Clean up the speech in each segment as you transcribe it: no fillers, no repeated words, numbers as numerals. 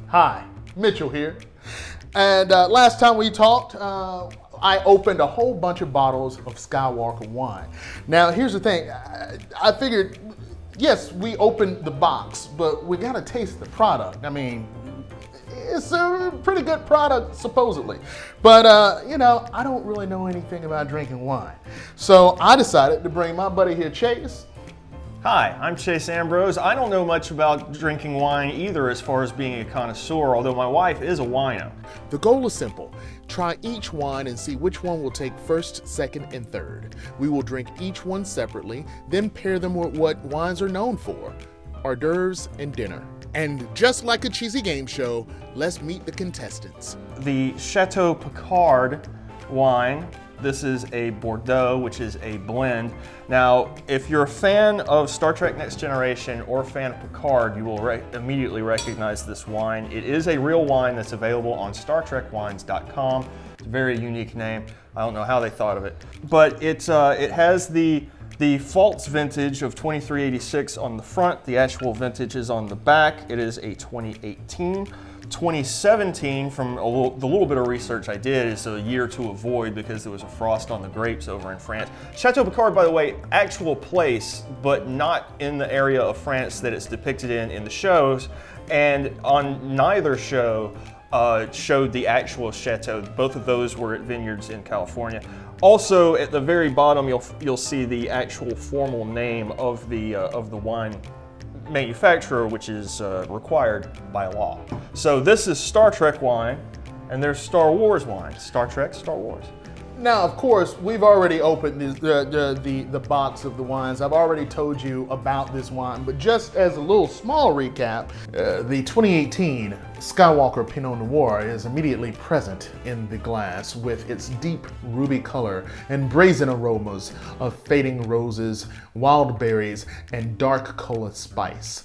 Hi, Mitchell here. And last time we talked, I opened a whole bunch of bottles of Skywalker wine. Now, here's the thing. I figured, yes, we opened the box, but we gotta taste the product. I mean, it's a pretty good product, supposedly. But, I don't really know anything about drinking wine. So I decided to bring my buddy here, Chace. Hi, I'm Chace Ambrose. I don't know much about drinking wine either as far as being a connoisseur, although my wife is a wino. The goal is simple. Try each wine and see which one will take first, second, and third. We will drink each one separately, then pair them with what wines are known for, hors d'oeuvres and dinner. And just like a cheesy game show, let's meet the contestants. The Chateau Picard wine. This is a Bordeaux, which is a blend. Now, if you're a fan of Star Trek Next Generation or a fan of Picard, you will immediately recognize this wine. It is a real wine that's available on StarTrekWines.com. It's a very unique name. I don't know how they thought of it. But it has the false vintage of 2386 on the front. The actual vintage is on the back. It is a 2018. 2017, from the little bit of research I did, is a year to avoid because there was a frost on the grapes over in France. Chateau Picard, by the way, actual place, but not in the area of France that it's depicted in the shows. And on neither show showed the actual chateau. Both of those were at vineyards in California. Also, at the very bottom, you'll see the actual formal name of the wine manufacturer, which is required by law. So this is Star Trek wine, and there's Star Wars wine. Star Trek, Star Wars. Now, of course, we've already opened the box of the wines. I've already told you about this wine, but just as a little small recap, the 2018 Skywalker Pinot Noir is immediately present in the glass with its deep ruby color and brazen aromas of fading roses, wild berries, and dark cola spice.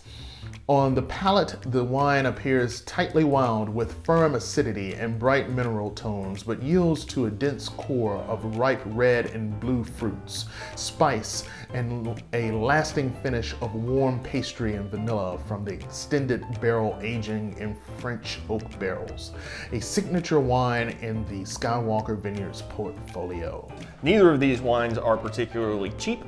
On the palate, the wine appears tightly wound with firm acidity and bright mineral tones, but yields to a dense core of ripe red and blue fruits, spice, and a lasting finish of warm pastry and vanilla from the extended barrel aging in French oak barrels. A signature wine in the Skywalker Vineyards portfolio. Neither of these wines are particularly cheap.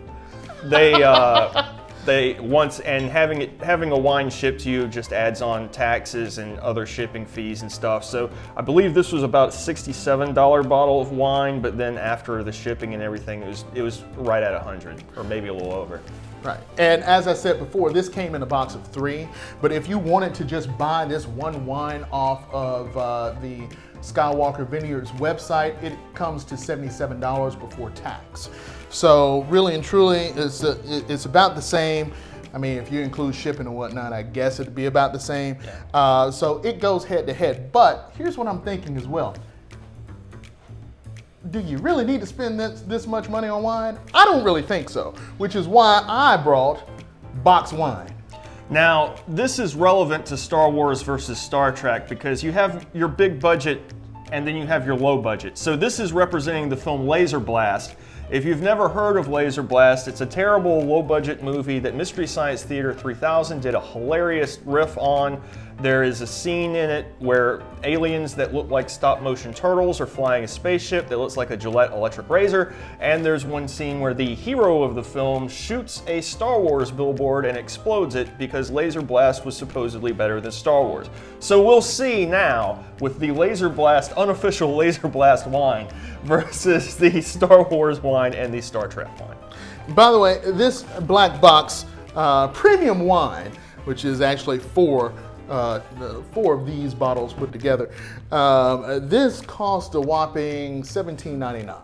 Having a wine shipped to you just adds on taxes and other shipping fees and stuff. So I believe this was about a $67 bottle of wine, but then after the shipping and everything, it was right at 100, or maybe a little over. Right, and as I said before, this came in a box of 3, but if you wanted to just buy this one wine off of the Skywalker Vineyards website, it comes to $77 before tax. So really and truly, it's about the same. I mean, if you include shipping and whatnot, I guess it'd be about the same. Yeah. So it goes head to head. But here's what I'm thinking as well. Do you really need to spend this much money on wine? I don't really think so, which is why I brought box wine. Now, this is relevant to Star Wars versus Star Trek because you have your big budget and then you have your low budget. So this is representing the film Laser Blast. If you've never heard of Laser Blast, it's a terrible low-budget movie that Mystery Science Theater 3000 did a hilarious riff on. There is a scene in it where aliens that look like stop-motion turtles are flying a spaceship that looks like a Gillette electric razor, and there's one scene where the hero of the film shoots a Star Wars billboard and explodes it because Laser Blast was supposedly better than Star Wars. So we'll see now with the Laser Blast, unofficial Laser Blast wine versus the Star Wars wine and the Star Trek wine. By the way, this black box premium wine, which is actually four of these bottles put together, this cost a whopping $17.99.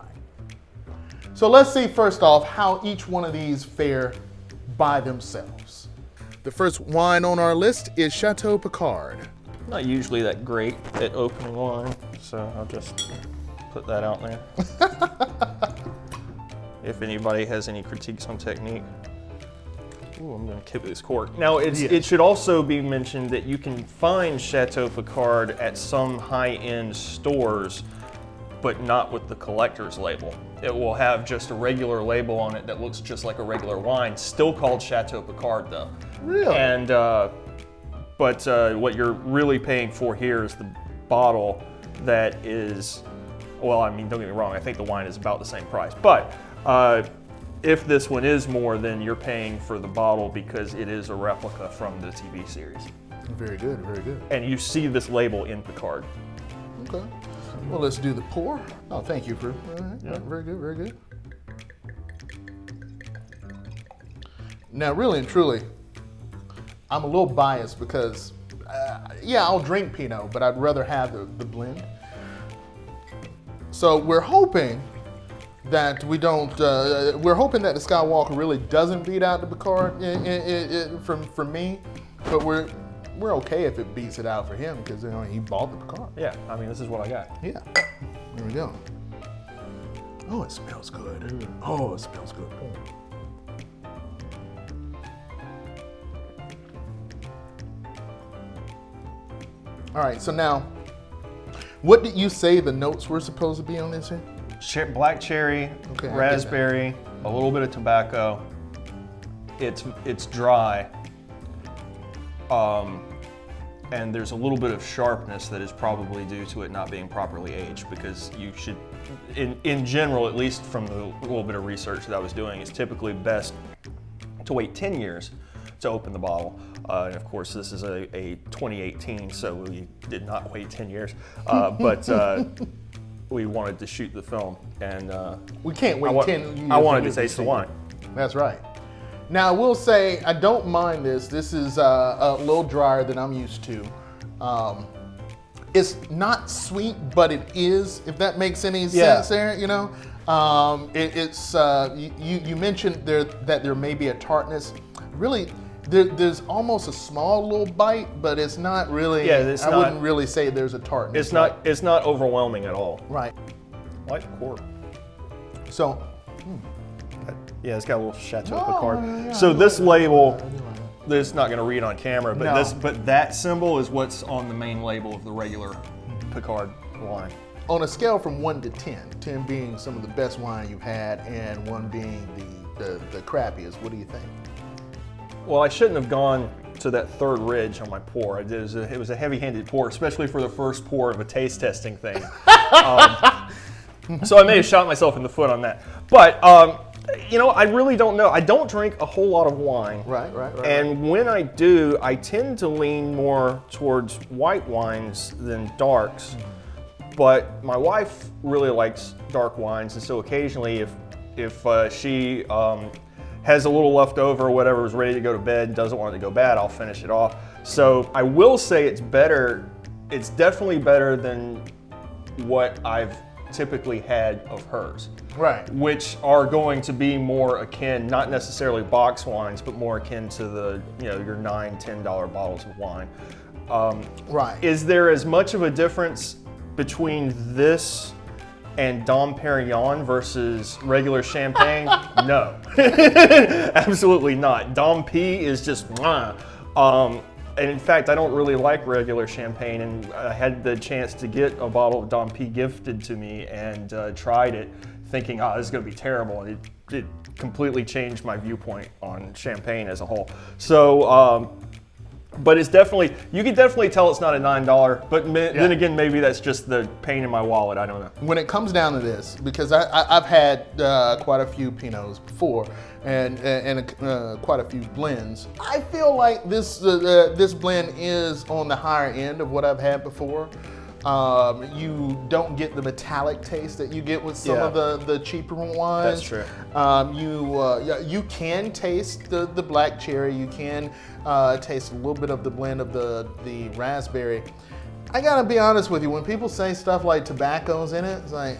So let's see first off how each one of these fare by themselves. The first wine on our list is Chateau Picard. Not usually that great at opening wine, so I'll just put that out there. If anybody has any critiques on technique. Ooh, I'm gonna kick this cork. Now, it should also be mentioned that you can find Chateau Picard at some high-end stores, but not with the collector's label. It will have just a regular label on it that looks just like a regular wine, still called Chateau Picard though. Really? And But what you're really paying for here is the bottle that is, well, I mean, don't get me wrong, I think the wine is about the same price. But if this one is more, then you're paying for the bottle because it is a replica from the TV series. Very good, very good. And you see this label in Picard. Okay. Well, let's do the pour. Oh, thank you for. Yeah. Very good, very good. Now, really and truly, I'm a little biased because, yeah, I'll drink Pinot, but I'd rather have the blend. So we're hoping that we don't. We're hoping that the Skywalker really doesn't beat out the Picard from me, but we're okay if it beats it out for him because he bought the Picard. Yeah, I mean, this is what I got. Yeah. There we go. Oh, it smells good. Oh, it smells good. All right, so now, what did you say the notes were supposed to be on this here? Black cherry, Okay, I get raspberry, a little bit of tobacco. It's dry. And there's a little bit of sharpness that is probably due to it not being properly aged, because you should, in general, at least from the little bit of research that I was doing, it's typically best to wait 10 years to open the bottle. And of course, this is a 2018, so we did not wait 10 years. But we wanted to shoot the film, and We can't wait 10 years. I wanted to use taste the CD. wine. That's right. Now, I will say, I don't mind this. This is a little drier than I'm used to. It's not sweet, but it is, if that makes any sense there, you know? You mentioned that there may be a tartness. Really, there's almost a small little bite, but it's not really, I wouldn't really say there's a tartness. It's not overwhelming at all. Right. I like the cork. So, Yeah, it's got a little Chateau Oh, Picard. yeah, So I this do like that. label, I do like that. this is not going to read on camera, but No. but that symbol is what's on the main label of the regular Picard wine. On a scale from 1 to 10, 10 being some of the best wine you've had and 1 being the crappiest, what do you think? Well, I shouldn't have gone to that third ridge on my pour. It was a heavy-handed pour, especially for the first pour of a taste testing thing. So I may have shot myself in the foot on that. But, I really don't know. I don't drink a whole lot of wine. Right. And when I do, I tend to lean more towards white wines than darks. But my wife really likes dark wines, and so occasionally if she has a little left over or whatever, is ready to go to bed and doesn't want it to go bad, I'll finish it off. So I will say it's better. It's definitely better than what I've typically had of hers. Right. Which are going to be more akin, not necessarily box wines, but more akin to the, your $9, $10 bottles of wine. Right. Is there as much of a difference between this and Dom Perignon versus regular champagne? No. Absolutely not. Dom P is just mwah. And in fact, I don't really like regular champagne, and I had the chance to get a bottle of Dom P gifted to me and tried it thinking, this is going to be terrible. And it completely changed my viewpoint on champagne as a whole. So, but it's definitely, you can definitely tell it's not a $9, but then again, maybe that's just the pain in my wallet. I don't know. When it comes down to this, because I've had quite a few Pinots before and quite a few blends, I feel like this blend is on the higher end of what I've had before. You don't get the metallic taste that you get with some of the cheaper wines. That's true. You can taste the black cherry. You can taste a little bit of the blend of the raspberry. I gotta be honest with you. When people say stuff like tobacco's in it, it's like,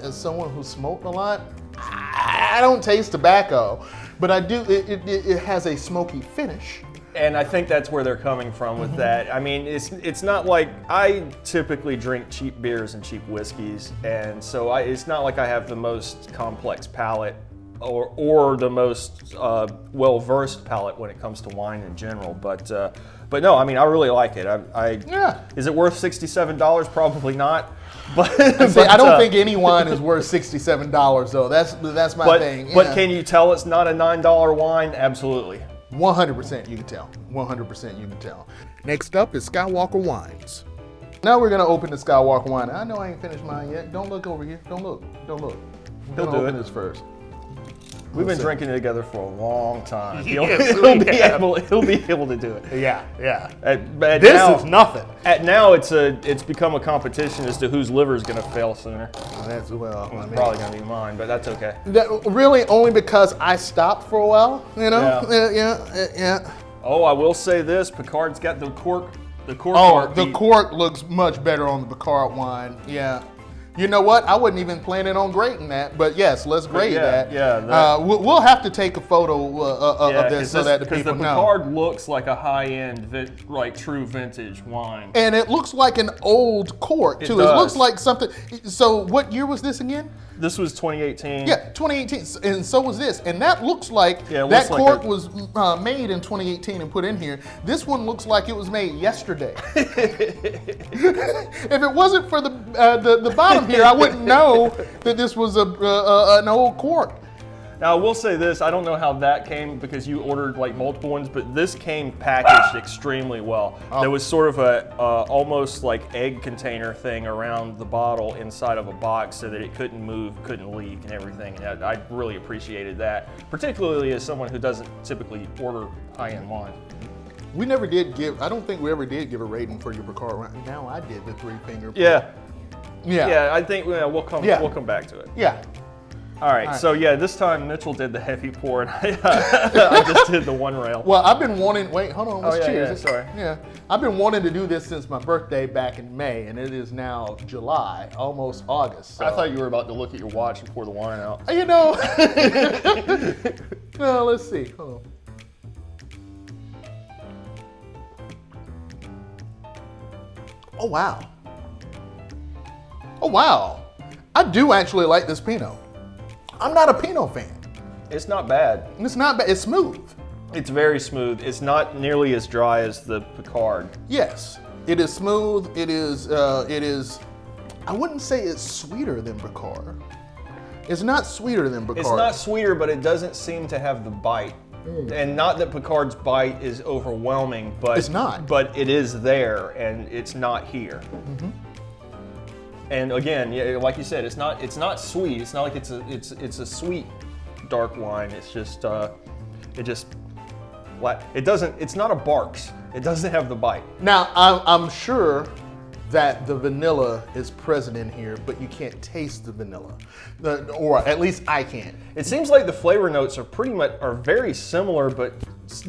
as someone who smoked a lot, I don't taste tobacco, but I do. It has a smoky finish. And I think that's where they're coming from with that. I mean, it's not like, I typically drink cheap beers and cheap whiskeys, and so it's not like I have the most complex palate or the most well-versed palate when it comes to wine in general. But no, I mean, I really like it. Is it worth $67? Probably not. But I don't think any wine is worth $67 though. That's my thing. But can you tell it's not a $9 wine? Absolutely. 100% you can tell. 100% you can tell. Next up is Skywalker wines. Now we're gonna open the Skywalker wine. I know I ain't finished mine yet. Don't look over here. Don't look. Don't look. He'll do open it. this first. We've been drinking together for a long time. Yes, He'll be able to do it. Yeah, yeah. But This now, is nothing. Now it's become a competition as to whose liver is going to fail sooner. That's well. I It's mean, probably going to be mine, but that's okay. that, really, only because I stopped for a while. You know. Yeah. Oh, I will say this: Picard's got the cork. The cork. Oh, art the beat. cork looks much better on the Picard wine. Yeah. You know what? I wasn't even planning on grating that, but yes, let's grate that. Yeah, we'll have to take a photo of this so that the people the know. Picard looks like a high-end, like true vintage wine. And it looks like an old cork too. It does. looks like something. So what year was this again? This was 2018. Yeah, 2018, and so was this. And that looks like Yeah, it that looks like cork a- was made in 2018 and put in here. This one looks like it was made yesterday. If it wasn't for the bottom here, I wouldn't know that this was an old cork. Now, I will say this, I don't know how that came because you ordered like multiple ones, but this came packaged extremely well. Oh. There was sort of a almost like egg container thing around the bottle inside of a box so that it couldn't move, couldn't leak and everything. And I really appreciated that, particularly as someone who doesn't typically order high-end wine. We never did give, I don't think we ever did give a rating for your Picard wine. Now I did the 3-finger. Yeah, Yeah. I think we'll come back to it. Yeah. All right, so yeah, this time Mitchell did the heavy pour and I just did the one rail. Well, I've been wanting, wait, hold on, let's yeah, cheers. yeah, sorry. Yeah, I've been wanting to do this since my birthday back in May, and it is now July, almost August. So. I thought you were about to look at your watch and pour the wine out. You know, no, let's see, hold on. Oh, wow. Oh, wow. I do actually like this Pinot. I'm not a Pinot fan. It's not bad. It's not bad, it's smooth. It's very smooth. It's not nearly as dry as the Picard. Yes, it is smooth. It is, I wouldn't say it's sweeter than Picard. It's not sweeter than Picard. It's not sweeter, but it doesn't seem to have the bite. And not that Picard's bite is overwhelming, but It's not. But it is there, and it's not here. And again, yeah, like you said, it's not sweet. It's not like it's a sweet dark wine. It's just it's not a Barks. It doesn't have the bite. Now, I'm sure that the vanilla is present in here, but you can't taste the vanilla, or at least I can't. It seems like the flavor notes are very similar, but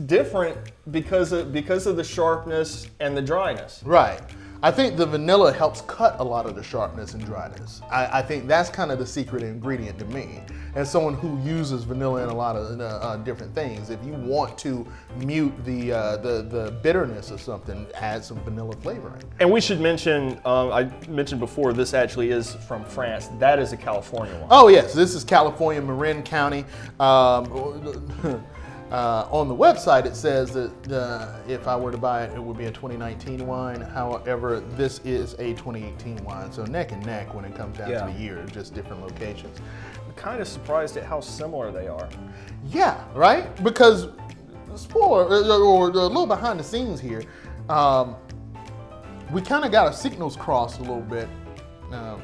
different because of the sharpness and the dryness. Right. I think the vanilla helps cut a lot of the sharpness and dryness. I think that's kind of the secret ingredient to me. As someone who uses vanilla in a lot of different things, if you want to mute the bitterness of something, add some vanilla flavoring. And we should mention, I mentioned before, this actually is from France. That is a California one. Oh yes, this is California, Marin County. On the website, it says that if I were to buy it, it would be a 2019 wine. However, this is a 2018 wine, so neck and neck when it comes down to the year, just different locations. I'm kind of surprised at how similar they are. Yeah, right? Because, spoiler, or a little behind the scenes here, we kind of got our signals crossed a little bit.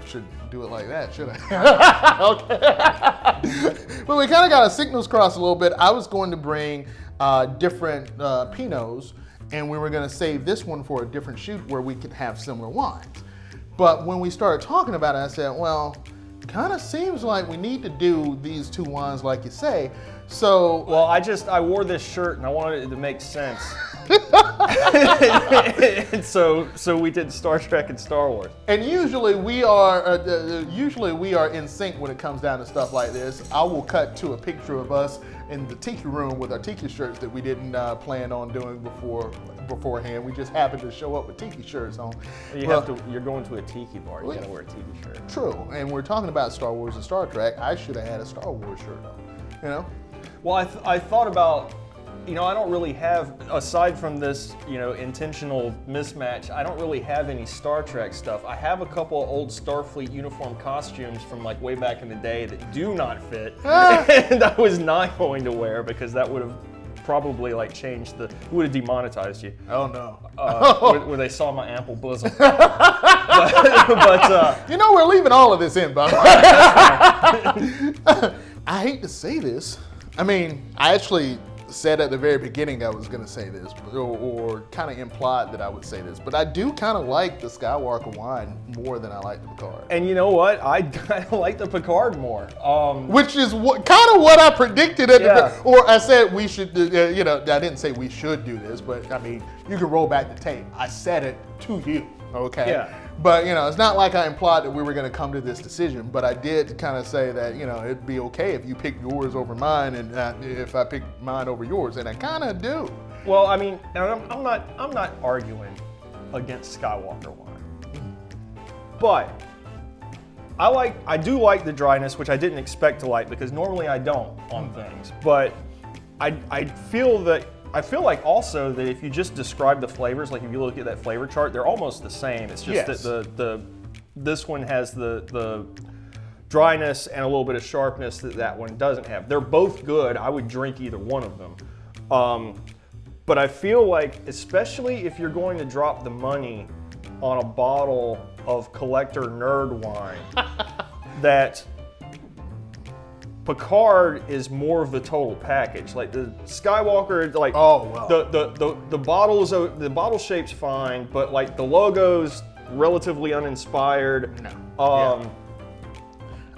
Should do it like that, should I? Okay. But we kind of got our signals crossed a little bit. I was going to bring different Pinots, and we were going to save this one for a different shoot where we could have similar wines. But when we started talking about it, I said, well, kind of seems like we need to do these two wines like you say. So, Well, I wore this shirt and I wanted it to make sense. And so we did Star Trek and Star Wars. and usually we are in sync when it comes down to stuff like this. I will cut to a picture of us in the tiki room with our tiki shirts that we didn't plan on doing beforehand. We just happened to show up with tiki shirts on. You're going to a tiki bar. You gotta wear a tiki shirt. True, and we're talking about Star Wars and Star Trek. I should have had a Star Wars shirt on, you know? Well, I thought about, I don't really have, aside from this, intentional mismatch, I don't really have any Star Trek stuff. I have a couple of old Starfleet uniform costumes from like way back in the day that do not fit, and I was not going to wear because that would have probably like changed the, would have demonetized you. Oh no. Where they saw my ample bosom. but we're leaving all of this in, by the way. I hate to say this. I mean, I actually said at the very beginning I was going to say this, or kind of implied that I would say this, but I do kind of like the Skywalker wine more than I like the Picard. And you know what? I kind of like the Picard more. Which is kind of what I predicted or I said we should, I didn't say we should do this, but I mean, you can roll back the tape. I said it to you, okay? Yeah. But, it's not like I implied that we were going to come to this decision, but I did kind of say that, it'd be okay if you picked yours over mine and if I picked mine over yours, and I kind of do. Well, I mean, I'm not arguing against Skywalker wine. But I do like the dryness, which I didn't expect to like because normally I don't on things. But I feel like also that if you just describe the flavors, like if you look at that flavor chart, they're almost the same. It's just that this one has the dryness and a little bit of sharpness that one doesn't have. They're both good. I would drink either one of them. But I feel like, especially if you're going to drop the money on a bottle of collector nerd wine, that Picard is more of the total package. Like the Skywalker, like the bottle shape's fine, but like the logo's relatively uninspired. No.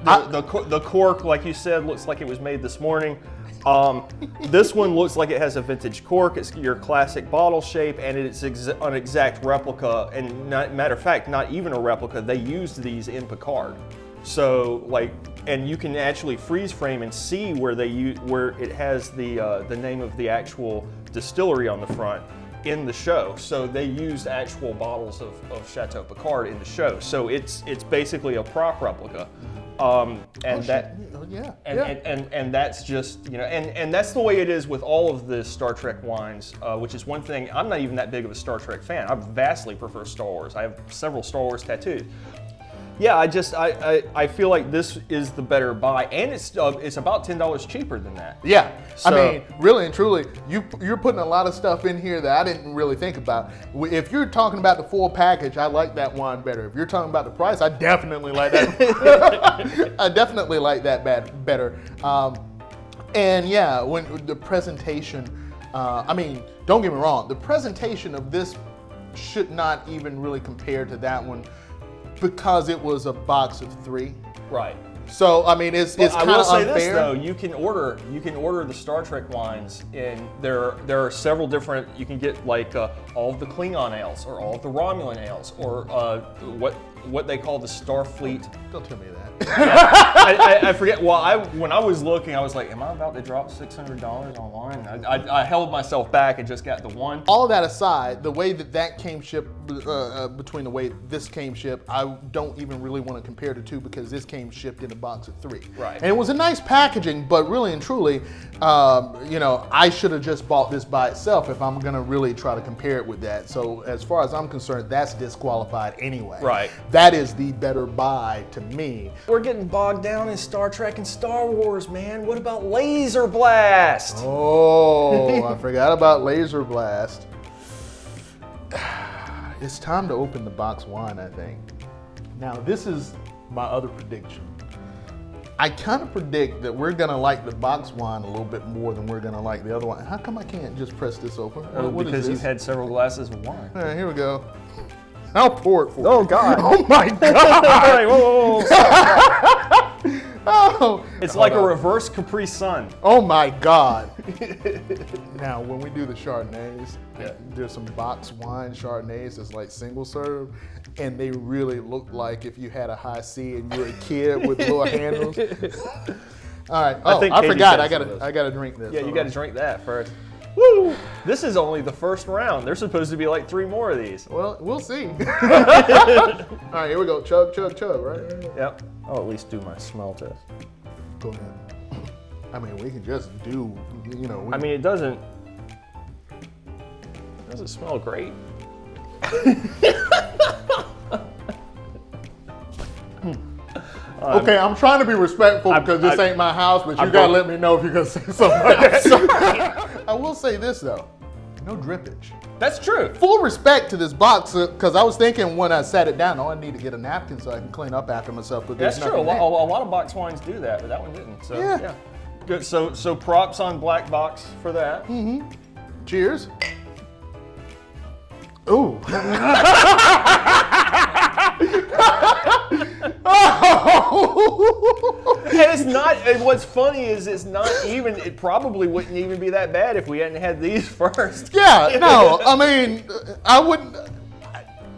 The cork, like you said, looks like it was made this morning. This one looks like it has a vintage cork. It's your classic bottle shape, and it's an exact replica. And matter of fact, not even a replica. They used these in Picard. So and you can actually freeze frame and see where it has the name of the actual distillery on the front in the show. So they used actual bottles of Chateau Picard in the show. So it's basically a prop replica. And that's just, and that's the way it is with all of the Star Trek wines, which is one thing. I'm not even that big of a Star Trek fan. I vastly prefer Star Wars. I have several Star Wars tattoos. Yeah, I feel like this is the better buy, and it's about $10 cheaper than that. Yeah, so, I mean, really and truly, you're putting a lot of stuff in here that I didn't really think about. If you're talking about the full package, I like that wine better. If you're talking about the price, I definitely like that. I definitely like that better. And yeah, when the presentation, I mean, don't get me wrong, the presentation of this should not even really compare to that one, because it was a box of 3. Right. So I mean, it's kind of unfair. I will say this though: you can order the Star Trek wines, and there are several different. You can get like all of the Klingon ales, or all of the Romulan ales, or what they call the Starfleet. Don't tell me that. I forget. Well, when I was looking, I was like, "Am I about to drop $600 on wine?" I held myself back and just got the one. All of that aside, the way that came shipped, between the way this came shipped, I don't even really want to compare the two because this came shipped in a box of 3. Right. And it was a nice packaging, but really and truly, I should have just bought this by itself if I'm gonna really try to compare it with that. So as far as I'm concerned, that's disqualified anyway. Right. That is the better buy to me. We're getting bogged down in Star Trek and Star Wars, man. What about Laser Blast? Oh, I forgot about Laser Blast. It's time to open the box wine, I think. Now, this is my other prediction. I kind of predict that we're gonna like the box wine a little bit more than we're gonna like the other one. How come I can't just press this open? Because you've had several glasses of wine. All right, here we go. I'll pour it for you. Oh, God. Oh, my God. Hey, whoa. Stop. Oh. It's like a reverse Capri Sun. Oh, my God. Now, when we do the Chardonnays, there's some box wine Chardonnays that's like single serve, and they really look like if you had a high C and you were a kid with little handles. All right. Oh, I forgot. I gotta drink this. Yeah, you gotta drink that first. Woo! This is only the first round. There's supposed to be like 3 more of these. Well, we'll see. All right, here we go. Chug, chug, chug, right? Yep. I'll at least do my smell test. Go ahead. I mean, we can just do, I mean, it doesn't smell great. Okay. Okay, I'm trying to be respectful because this ain't my house, but you gotta let me know if you're gonna say something like that. I will say this though, no drippage. That's true. Full respect to this box, because I was thinking when I sat it down, I need to get a napkin so I can clean up after myself. But That's true. A lot of box wines do that, but that one didn't. So yeah. Good. So props on Black Box for that. Mm-hmm. Cheers. Ooh. And it's not. And what's funny is it's not even. It probably wouldn't even be that bad if we hadn't had these first. Yeah. No. I mean, I wouldn't.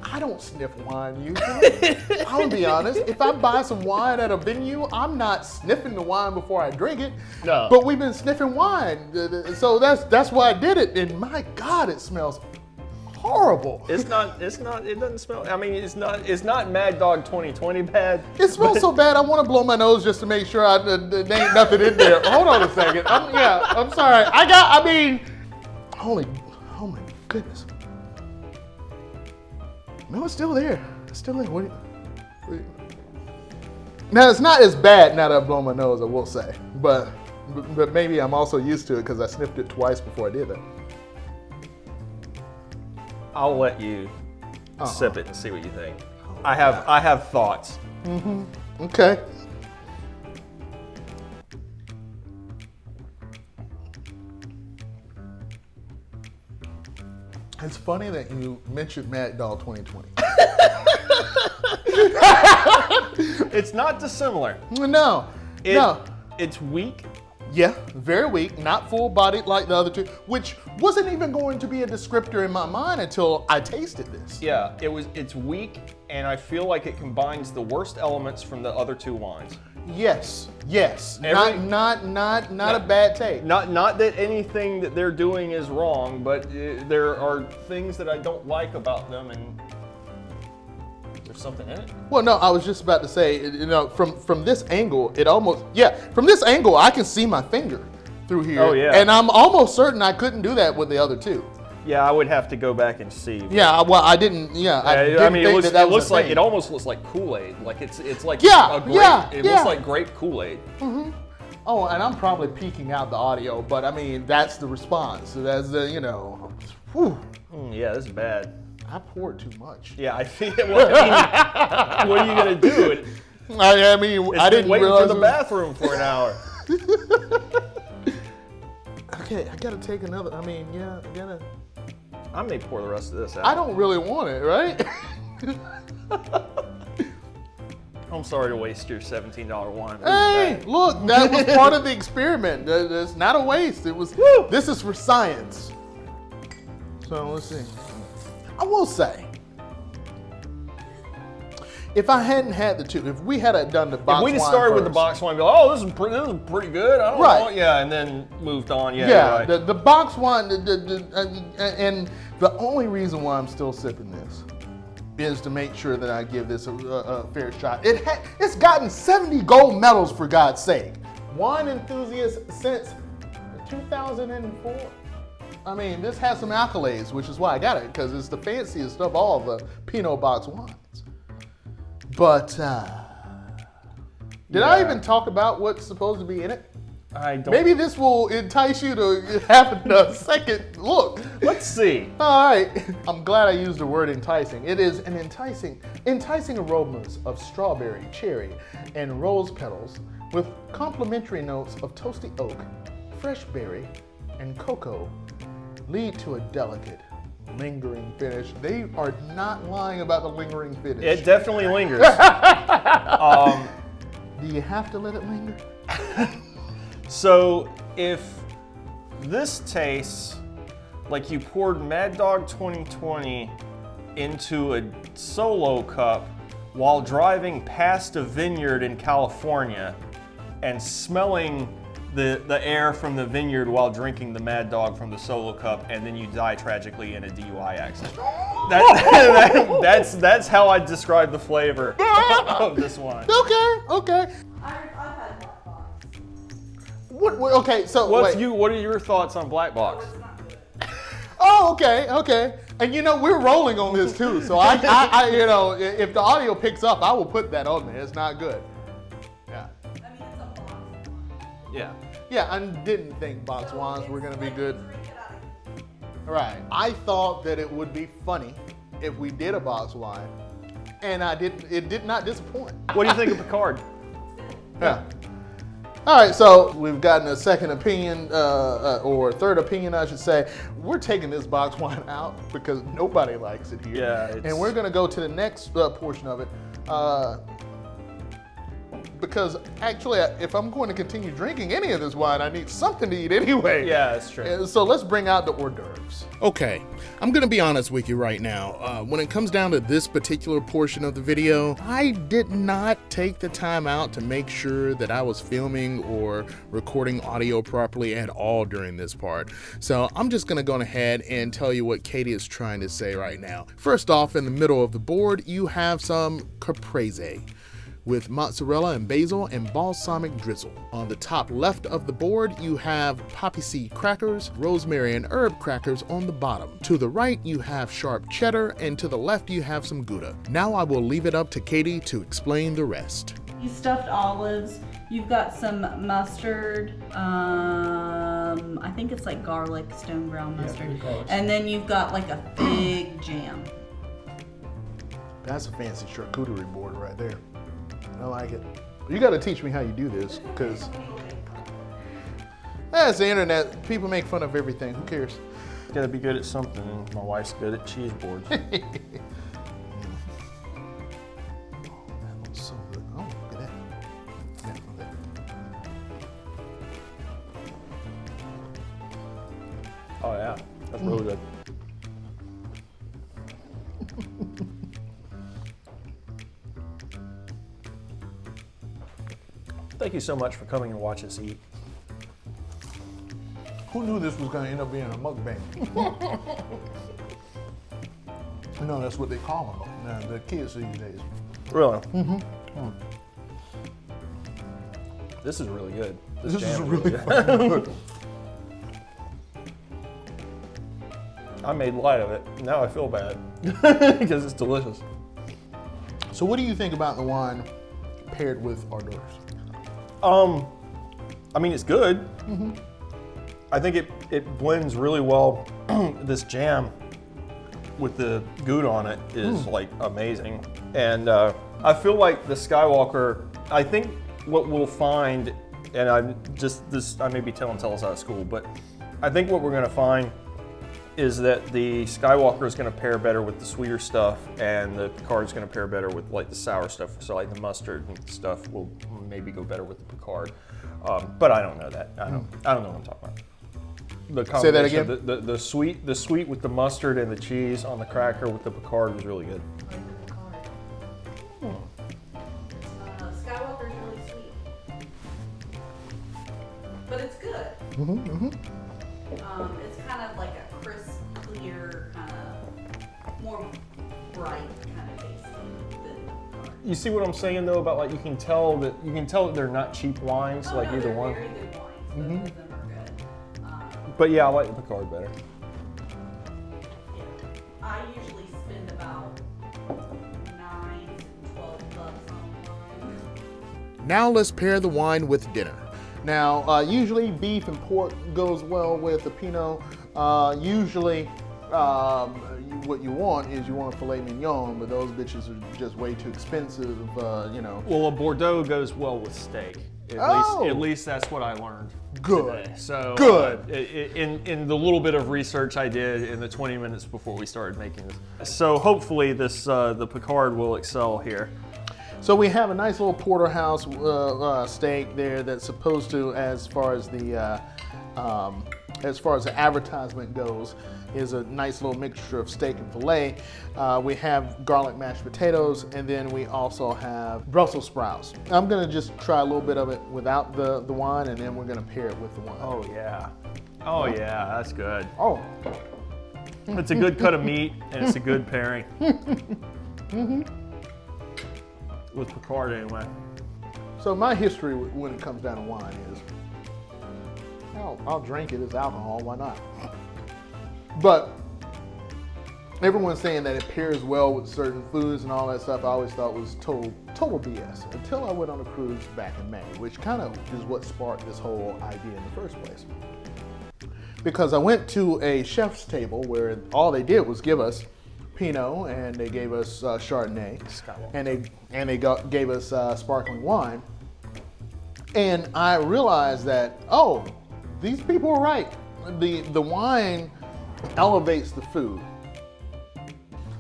I don't sniff wine usually. I'm gonna be honest. If I buy some wine at a venue, I'm not sniffing the wine before I drink it. No. But we've been sniffing wine, so that's why I did it. And my God, it smells horrible. It's not. It doesn't smell. I mean, it's not Mad Dog 2020 bad. It smells so bad. I want to blow my nose just to make sure there ain't nothing in there. Hold on a second. I'm sorry. Oh my goodness. No, it's still there. It's still there. What now, it's not as bad now that I blow my nose, I will say. But maybe I'm also used to it because I sniffed it twice before I did that. I'll let you sip it and see what you think. I have thoughts. Mm-hmm. Okay. It's funny that you mentioned Mad Dog 2020. It's not dissimilar. No. It's weak. Yeah, very weak, not full-bodied like the other two, which wasn't even going to be a descriptor in my mind until I tasted this. Yeah, it's weak, and I feel like it combines the worst elements from the other two wines. Yes. Not a bad take. Not that anything that they're doing is wrong, but there are things that I don't like about them, and there's something in it. Well, no, I was just about to say, from this angle, from this angle, I can see my finger through here. Oh, yeah. And I'm almost certain I couldn't do that with the other two. Yeah, I would have to go back and see. Yeah, well, I didn't. Yeah, I mean, it almost looks like Kool-Aid. Like it's like it looks like grape Kool-Aid. Mm-hmm. Oh, and I'm probably peeking out the audio, but I mean that's the response. So that's the whew. Yeah, this is bad. I poured too much. Yeah, I think. Well, I mean, what are you gonna do? I mean, I didn't waiting realize for the bathroom for an hour. Okay, I gotta take another. I mean, yeah, I gotta. I may pour the rest of this out. I don't really want it, right? I'm sorry to waste your $17 wine. Hey, look, that was part of the experiment. It's not a waste. It was. This is for science. So let's see. I will say, if I hadn't had the two, if we had done the box wine if we just started with the box wine, be like, oh, this is pretty good. I don't know. Yeah, and then moved on. Yeah, right. the box wine, and the only reason why I'm still sipping this is to make sure that I give this a fair shot. It's gotten 70 gold medals, for God's sake. Wine enthusiast since 2004. I mean, this has some accolades, which is why I got it, because it's the fanciest of all the Pinot box wines. But did I even talk about what's supposed to be in it? I don't. Maybe this will entice you to have a second look. Let's see. All right. I'm glad I used the word enticing. It is an enticing aromas of strawberry, cherry, and rose petals with complementary notes of toasty oak, fresh berry, and cocoa lead to a delicate, lingering finish. They are not lying about the lingering finish. It definitely lingers. Do you have to let it linger? So if this tastes like you poured Mad Dog 2020 into a solo cup while driving past a vineyard in California and smelling the air from the vineyard while drinking the Mad Dog from the solo cup, and then you die tragically in a DUI accident. That's how I describe the flavor of this wine. Okay. I've had Black Box. Okay, so what are your thoughts on Black Box? It's not good. Oh, okay. And we're rolling on this too. So I if the audio picks up, I will put that on there. It's not good. Yeah. Yeah, I didn't think box wines were gonna be good. Right. I thought that it would be funny if we did a box wine, and it did not disappoint. What do you think of Picard? Yeah. All right, so we've gotten a second opinion, or third opinion, I should say. We're taking this box wine out because nobody likes it here. Yeah, and we're gonna go to the next portion of it. Because actually, if I'm going to continue drinking any of this wine, I need something to eat anyway. Yeah, that's true. And so let's bring out the hors d'oeuvres. Okay, I'm gonna be honest with you right now. When it comes down to this particular portion of the video, I did not take the time out to make sure that I was filming or recording audio properly at all during this part. So I'm just gonna go ahead and tell you what Katie is trying to say right now. First off, in the middle of the board, you have some caprese with mozzarella and basil and balsamic drizzle. On the top left of the board, you have poppy seed crackers, rosemary and herb crackers on the bottom. To the right, you have sharp cheddar, and to the left, you have some Gouda. Now I will leave it up to Katie to explain the rest. You stuffed olives. You've got some mustard. I think it's like garlic, stone ground mustard. And then you've got like a big jam. That's a fancy charcuterie board right there. I like it. You got to teach me how you do this, because that's the internet. People make fun of everything. Who cares? Gotta be good at something. My wife's good at cheese boards. That looks so good. Oh, look at that. Yeah, look at that. Oh yeah, that's really good. Thank you so much for coming and watch us eat. Who knew this was going to end up being a mukbang? You know, that's what they call them, the kids these days. Really? Mm-hmm. This is really good. This is jam really good. fucking good. I made light of it. Now I feel bad because it's delicious. So what do you think about the wine paired with hors d'oeuvres? I mean, it's good. Mm-hmm. I think it blends really well. This jam with the Gouda on it is like amazing. And I feel like the Skywalker, I think what we'll find, and I may be telling Tell Us Out of School, but I think what we're gonna find is that the Skywalker is gonna pair better with the sweeter stuff, and the Picard is gonna pair better with like the sour stuff. So like the mustard and stuff will maybe go better with the Picard. But I don't know that. I don't know what I'm talking about. The Say that again. The sweet with the mustard and the cheese on the cracker with the Picard was really good. Skywalker's really sweet, but it's good. It's kind of like a crisp, clear, kind of more bright kind of taste than Picard. You see what I'm saying though about like you can tell that they're not cheap wines, like either one. Very good wines. Both of them are good. But yeah, I like the Picard better. Yeah. I usually spend about $9 to $12 on wine. Now let's pair the wine with dinner. Now, usually beef and pork goes well with the Pinot. Usually, what you want is you want a filet mignon, but those bitches are just way too expensive, you know. Well, a Bordeaux goes well with steak. At least that's what I learned. Good. Today. So Good. In the little bit of research I did in the 20 minutes before we started making this. So hopefully this the Picard will excel here. So we have a nice little porterhouse steak there that's supposed to, as far as the advertisement goes, is a nice little mixture of steak and filet. We have garlic mashed potatoes, and then we also have Brussels sprouts. I'm gonna just try a little bit of it without the wine, and then we're gonna pair it with the wine. Oh yeah. Oh yeah, that's good. Oh. It's a good cut of meat, and it's a good pairing. With Picard anyway. So my history when it comes down to wine is, I'll drink it as alcohol, why not? But everyone's saying that it pairs well with certain foods and all that stuff. I always thought was total BS until I went on a cruise back in May, which kind of is what sparked this whole idea in the first place. Because I went to a chef's table where all they did was give us Pinot and they gave us Chardonnay, and they gave us sparkling wine. And I realized that, oh, these people are right. The wine elevates the food.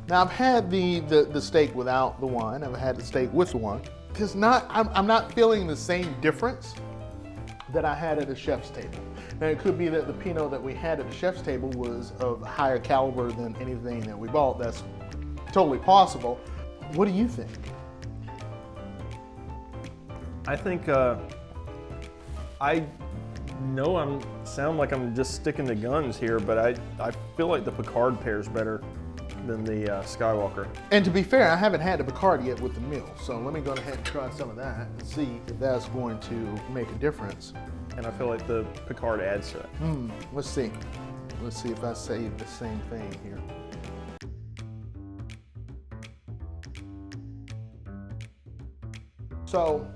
Now I've had the steak without the wine. I've had the steak with the wine. I'm not feeling the same difference that I had at the chef's table. Now it could be that the Pinot that we had at the chef's table was of higher caliber than anything that we bought. That's totally possible. What do you think? I think I know I sound like I'm just sticking to guns here, but I feel like the Picard pairs better than the Skywalker. And to be fair, I haven't had the Picard yet with the meal, so let me go ahead and try some of that and see if that's going to make a difference. And I feel like the Picard adds to it. Let's see. Let's see if I say the same thing here. So,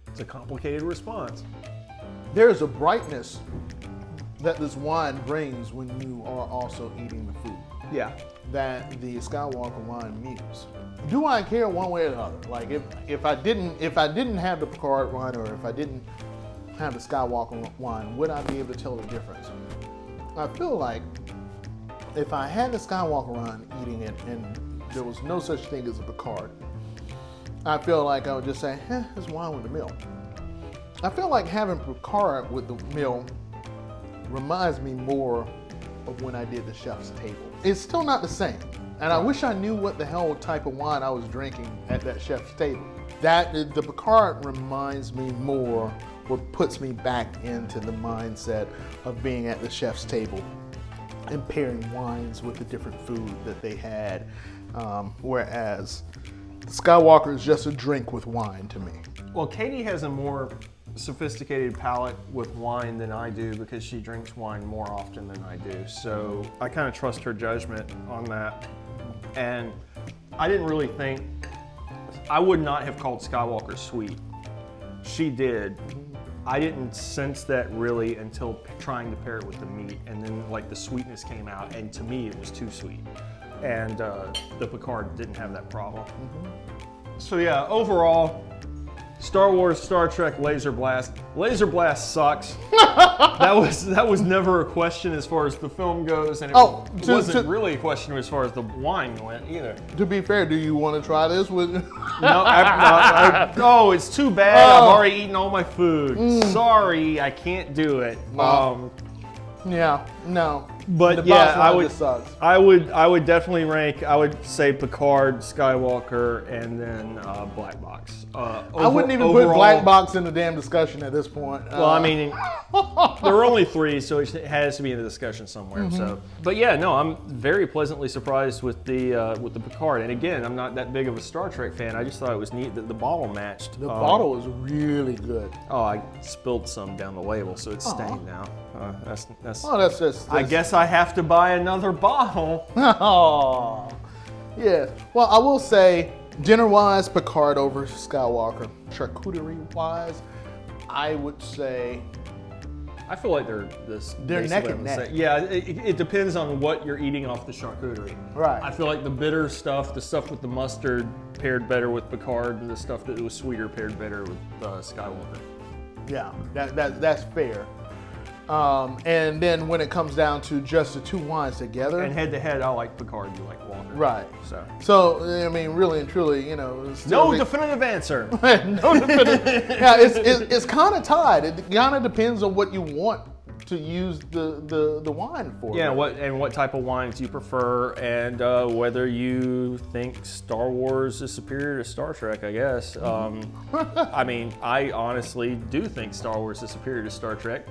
It's a complicated response. there's a brightness that this wine brings when you are also eating the food Yeah. that the Skywalker wine mutes. Do I care one way or the other? Like if I didn't have the Picard wine or if I didn't have the Skywalker wine, would I be able to tell the difference? I feel like if I had the Skywalker wine eating it and there was no such thing as a Picard, I feel like I would just say, it's wine with the meal. I feel like having Picard with the meal reminds me more of when I did the chef's table. It's still not the same. And I wish I knew what the hell type of wine I was drinking at that chef's table. The Picard reminds me more, or puts me back into the mindset of being at the chef's table and pairing wines with the different food that they had. Whereas the Skywalker is just a drink with wine to me. Well, Katie has a more sophisticated palate with wine than I do because she drinks wine more often than I do. So I kind of trust her judgment on that. And I didn't really think, I would not have called Skywalker sweet. She did. I didn't sense that really until trying to pair it with the meat, and then like the sweetness came out, and to me it was too sweet. And the Picard didn't have that problem. So yeah, overall, Star Wars, Star Trek, Laser Blast. Laser Blast sucks. that was never a question as far as the film goes, and it wasn't really a question as far as the wine went either. To be fair, do you want to try this with? No, it's too bad. I've already eaten all my food. Sorry, I can't do it. Yeah, no. But yeah, I would definitely rank. I would say Picard, Skywalker, and then Black Box. I wouldn't even put Black Box in the damn discussion at this point. Well, I mean, there were only 3, so it has to be in the discussion somewhere. So, but yeah, no, I'm very pleasantly surprised with the Picard. And again, I'm not that big of a Star Trek fan. I just thought it was neat that the bottle matched. The bottle was really good. Oh, I spilled some down the label, so it's stained now. That's just. I guess I have to buy another bottle. Oh, yeah. Well, I will say, dinner-wise, Picard over Skywalker. Charcuterie-wise, I would say. I feel like they're neck and neck. Yeah, it depends on what you're eating off the charcuterie. Right. I feel like the bitter stuff, the stuff with the mustard, paired better with Picard, and the stuff that was sweeter paired better with Skywalker. Yeah, that's fair. And then when it comes down to just the 2 wines together. And head to head, I like Picard, you like Walker. Right. So I mean, really and truly, no definitive answer. No definitive. Yeah, it's kind of tied. It kind of depends on what you want to use the wine for. Yeah, what type of wines you prefer, and whether you think Star Wars is superior to Star Trek, I guess. I mean, I honestly do think Star Wars is superior to Star Trek.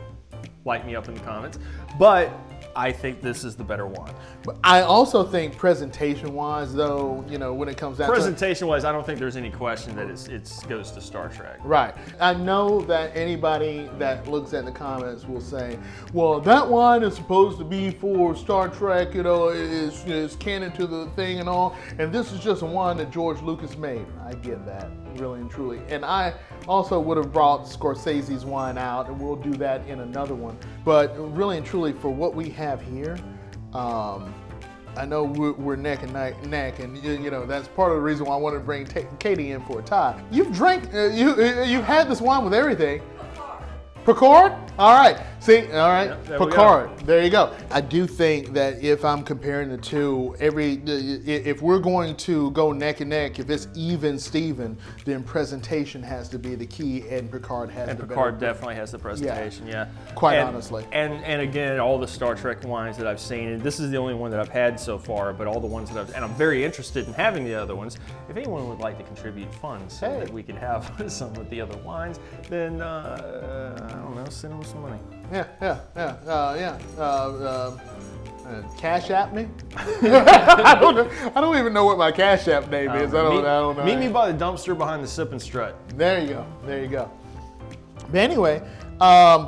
Light me up in the comments. But I think this is the better wine. But I also think presentation-wise, though, you know, when it comes down to Presentation-wise, I don't think there's any question that it goes to Star Trek. right. I know that anybody that looks at the comments will say, well, that wine is supposed to be for Star Trek, you know, is canon to the thing and all, and this is just a wine that George Lucas made. I get that, really and truly. And I also would have brought Scorsese's wine out, and we'll do that in another one. But really and truly, for what we have here, I know we're neck and neck, and you know that's part of the reason why I wanted to bring Katie in for a tie. You've drank, you've had this wine with everything. Picard? All right. See, all right. Yep, there Picard. There you go. I do think that if I'm comparing the two, if we're going to go neck and neck, if it's even Steven, then presentation has to be the key, and Picard has And the Picard better. definitely has the presentation, yeah. Quite honestly. And again, all the Star Trek wines that I've seen, and this is the only one that I've had so far, but all the ones that and I'm very interested in having the other ones. If anyone would like to contribute funds so that we could have some of the other wines, then I don't know, send them some money. Cash App me? I don't even know what my Cash App name is. I don't know. Meet me by the dumpster behind the sip and strut. There you go. There you go. But anyway,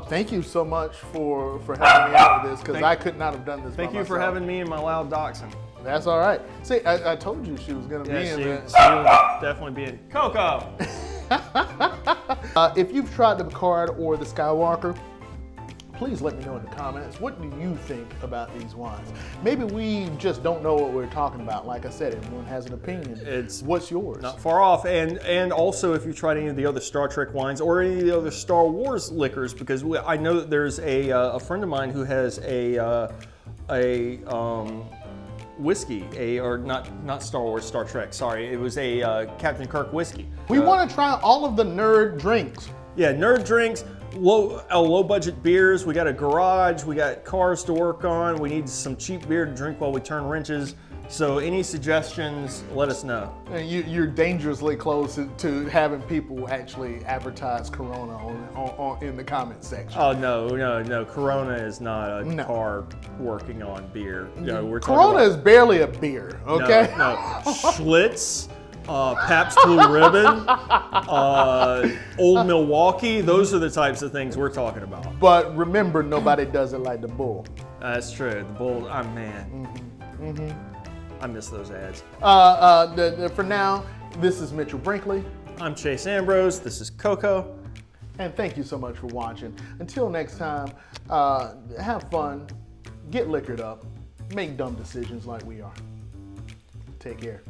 thank you so much for helping me out with this, because I could not have done this by Thank you for myself. having me and my loud dachshund. That's all right. See, I told you she was going to be in there. She'll definitely be in. Coco! If you've tried the Picard or the Skywalker, please let me know in the comments. What do you think about these wines? Maybe we just don't know what we're talking about. Like I said, everyone has an opinion. What's yours? Not far off. And also, if you tried any of the other Star Trek wines or any of the other Star Wars liquors, because I know that there's a friend of mine who has a whiskey, or not Star Wars, Star Trek, sorry. It was a Captain Kirk whiskey. We want to try all of the nerd drinks. Yeah, nerd drinks, low budget beers. We got a garage, we got cars to work on. We need some cheap beer to drink while we turn wrenches. So any suggestions, let us know. And you're dangerously close to having people actually advertise Corona in the comment section. Oh, no. Corona is not a car working on beer. No, we're talking Corona about, is barely a beer, okay? No. Schlitz, Pabst Blue Ribbon, Old Milwaukee. Those are the types of things we're talking about. But remember, nobody does it like the Bull. That's true. The Bull, man. I miss those ads. For now, this is Mitchell Brinkley. I'm Chace Ambrose. This is Coco. And thank you so much for watching. Until next time, have fun, get liquored up, make dumb decisions like we are. Take care.